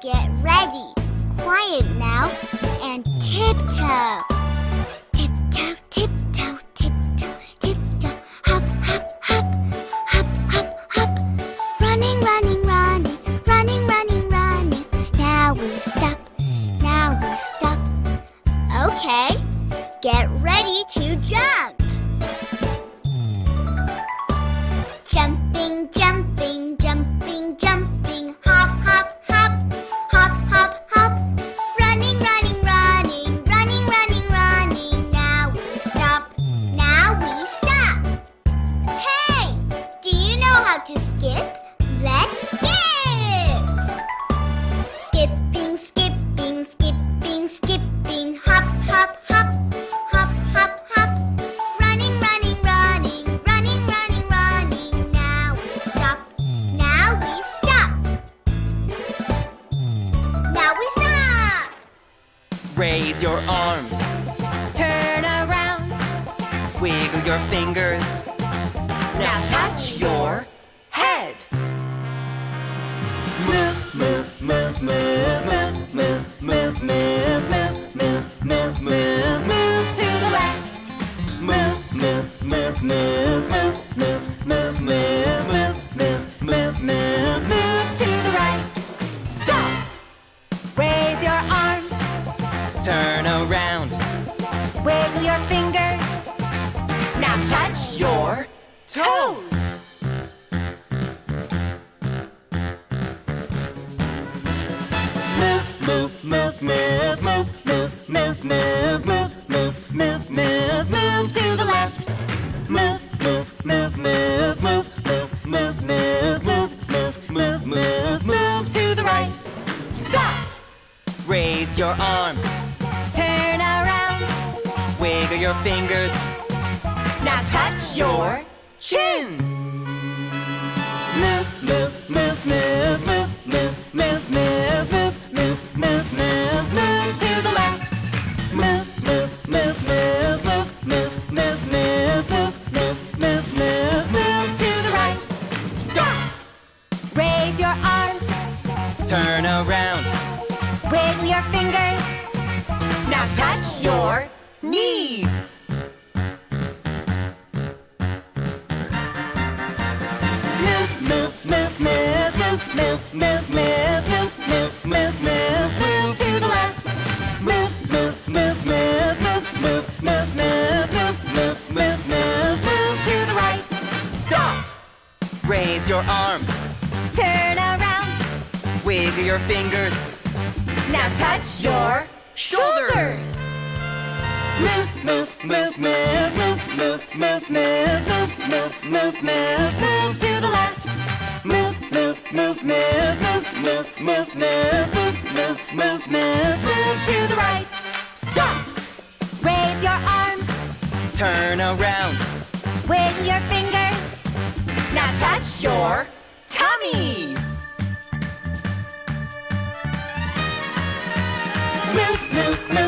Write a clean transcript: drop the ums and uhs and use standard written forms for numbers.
Get ready. Quiet now and tiptoe. Tiptoe, tiptoe, tiptoe, tiptoe. Hop, hop, hop, hop, hop, hop. Running, running, running, running, running, running. Now we stop, now we stop. Okay, get ready to jump. Jumping, jumping, jumping, jumping. Hop, hop, hop, hop, hop, hop. Running, running, running, running, running, running. Now we stop, now we stop. Hey, do you know how to skip? Let's skip. Skipping, skipping, skipping, skipping. Hop, hop, hop, hop, hop, hop. Running, running, running, running, running, running. Now we stop, now we stop. Now we stop. Raise your arms, Turn around. wiggle your fingers. Now touch your head. Move, move, move, move, move, move, move, move, move, move, move, move, move To the left. Move, move, move, move, move, move, move, move, move, move, move, move, move To the right. Stop! Raise your arms. Turn around. Wiggle your fingers. Now touch your toes. Move, move, move, move, move, move, move, move, move, move, move, move, move to the left. Move, move, move, move, move, move, move, move, move, move, move, move, move to the right. Stop! Raise your arms. Turn around. Wiggle your fingers. Now touch your chin. Move, move, move, move, move, move, move, move, move, move, move, move, move to the left. Move, move, move, move, move, move, move, move, move, move, move, move, move to the right. Stop! Raise your arms. Turn around. Wiggle your fingers. Now touch your knees. Move, move, move, move, move, move, move, move, move, move, move, move, move to the left. Move, move, move, move, move, move, move, move, move, move, move, move, move to the right. Stop! Raise your arms. Turn around. Wiggle your fingers. Now touch your shoulders. Move, move, move, move, move, move, move, move, move, move, move, move, move to the left. Move, move, move, move, move, move, move, move, move, move, move, move, move to the right. Stop! Raise your arms. Turn around. Wiggle your fingers. Now touch your tummy. Move, move, move.